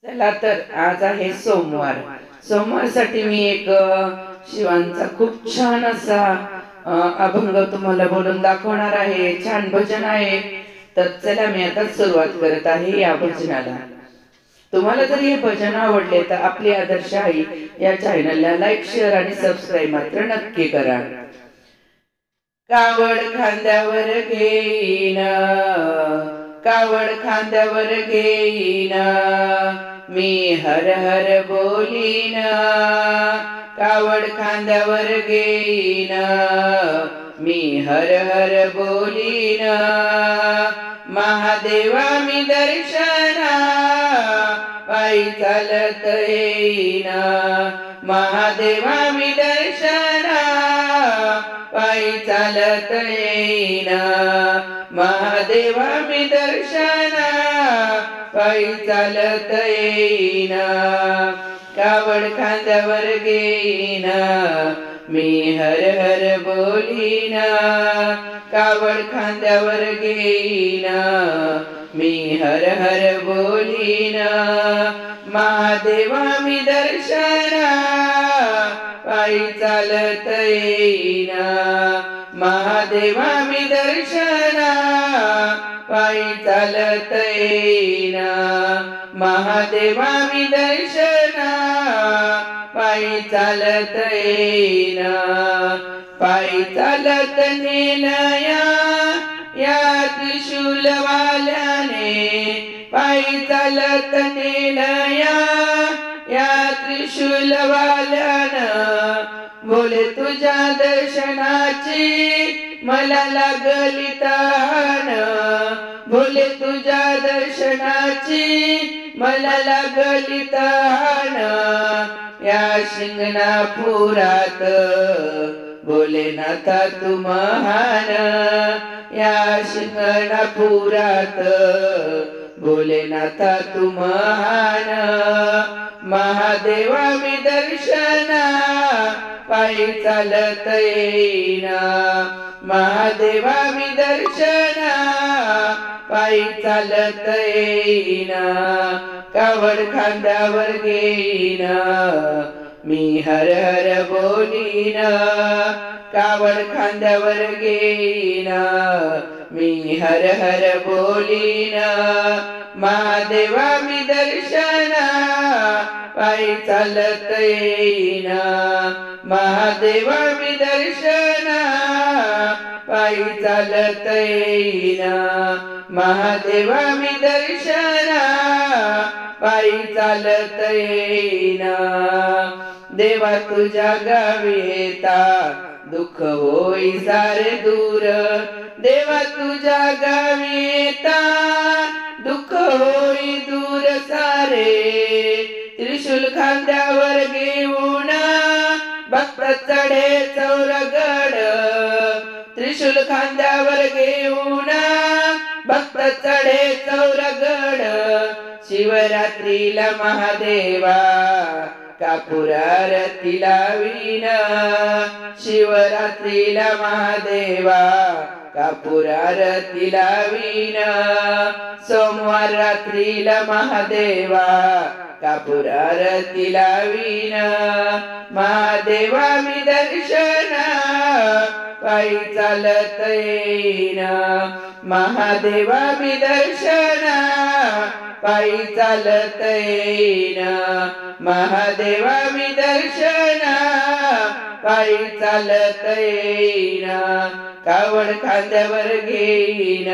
चला तर आज आहे सोमवार. सोमवारसाठी मी एक शिवांचा खूप छान असा अभंग तुम्हाला बोलून दाखवणार आहे. छान भजन आहे. तर चला मी आता सुरुवात करत आहे या भजनाला. तुम्हाला जर हे भजन आवडले तर आपली आदर्श आई या चॅनलला लाईक, शेअर आणि सबस्क्राईब मात्र नक्की करा. कावड खांद्यावर घेईन, कावड खांद्यावर घेईन, मी हर हर बोलीन. कावड खांद्यावर घेईन, मी हर हर बोलीन. महादेवा मी दर्शना पायी चालत येईन. महादेवा मी दर्शना पायी चालत येईन. महादेवा मी दर्शना पायी चालत येईन. कावड खांद्यावर घेईन, मी हर हर बोलीन. कावड खांद्यावर घेईन, मी हर हर बोलीन. महादेवा मी दर्शना पायी चालत येईन. महादेवा मी दर्शना पायी चालत येईन. महादेवा मी दर्शना पायी चालत येईन. पायी चालत नेलया या त्रिशूलवाल्याने, पायी चालत नेलया या त्रिशूलवाल्यानं. बोले तुझ्या दर्शनाची मला लागली तहान. बोले तुझ्या दर्शनाची मला लागली तहान. या शिंगणापुरात भोलेनाथा तू महान. या शिंगणापुरात भोलेनाथा तू महान. महादेवा मी दर्शना पायी चालत येईन. महादेवा मी दर्शना पायी चालत येईन. कावड खांद्यावर घेईन, मी हर हर बोलीन. कावड खांद्यावर घेईन, मी हर हर बोलीन. महादेवा मी दर्शना पायी चालत येईन. महादेवा मी दर्शना पायी चालत येईन. महादेवा मी दर्शना पायी चालत येईन. देवा तुझ्या गावी येता दुःख होई सारे दूर. देवा तुझ्या गावी येता दुःख होई दूर सारे. त्रिशूल खांद्यावर घेऊन भक्त चढे चौरगड. त्रिशूल खांद्यावर घेऊन भक्त चढे चौरगड. शिवरात्रीला महादेवा कापूर आरती लावीन. शिवरात्रीला महादेवा कापूर आरती लावीन. सोमवार रात्रीला महादेवा कापूर आरती लावीन. महादेवा मी दर्शना पायी चालत येईन. महादेवा मी दर्शना पायी चालत येईन. महादेवा मी दर्शना पायी चालत येईन. कावड खांद्यावर घेईन,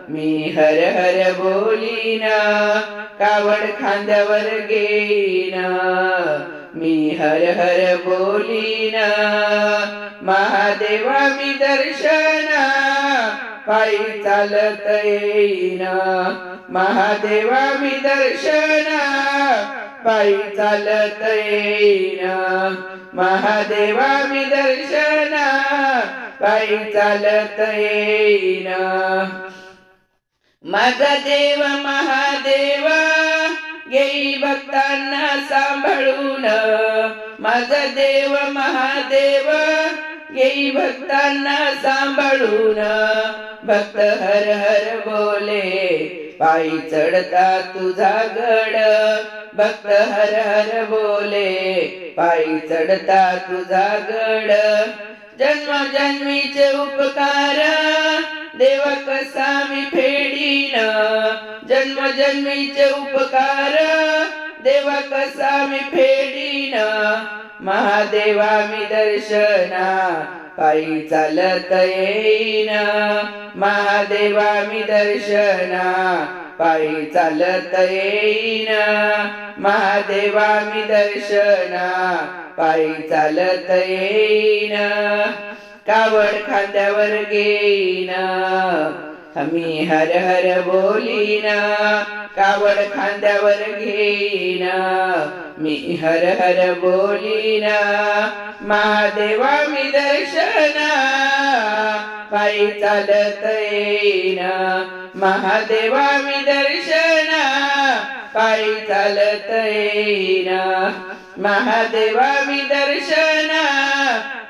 मी हर हर बोलीन. कावड खांद्यावर घेईन, मी हर हर बोलीन. महादेवा मी दर्शना पायी चालत येईन. महादेवा मी दर्शना पायी चालत येईन. महादेवा मी दर्शना पायी चालत येईन. माझा देव महादेव येई भक्तांना सांभाळून. माझा देव महादेव येई भक्तांना सांभाळून. भक्त हर हर बोले पायी चढता तुझा गड भक्त हर हर बोले पायी चढता तुझा गड जन्म जन्मीचे उपकार देव कसा मी फेडीन जन्म जन्मीचे उपकार देव कसा मी फेडीन महादेवा मी दर्शना पायी चालत येईन महादेवा मी दर्शना पायी चालत येईन महादेवा मी दर्शना पायी चालत येईन कावड खांद्यावर घेईन मी हर हर बोलीन कावड खांद्यावर घेईन मी हर हर बोलीन महादेवा मी दर्शना पायी चालत येईन महादेवा मी दर्शना पायी चालत येईन महादेवा मी दर्शना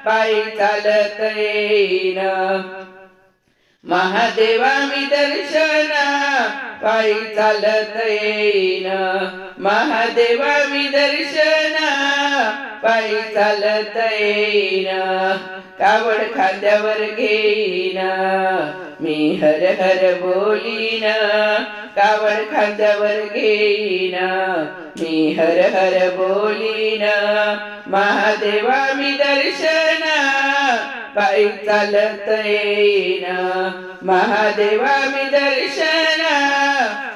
पायी चालत येईन महादेवा मी दर्शना पायी चालत येईन महादेवा मी दर्शना पायी चालत येईन कावड खांद्यावर घेईन मी हर हर बोलीन कावड खांद्यावर घेईन मी हर हर बोलीन महादेवा मी दर्शना पायी चालत येईन महादेवा मी दर्शना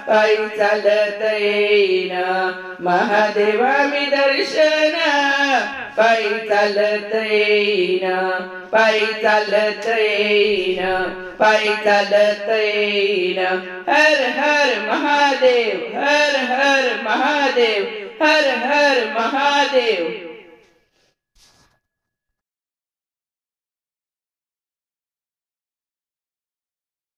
पायी चालत येईन महादेवा मी दर्शना पायी चालत येईन पायी चालत येईन पायी चालत येईन हर हर महादेव हर हर महादेव हर हर महादेव।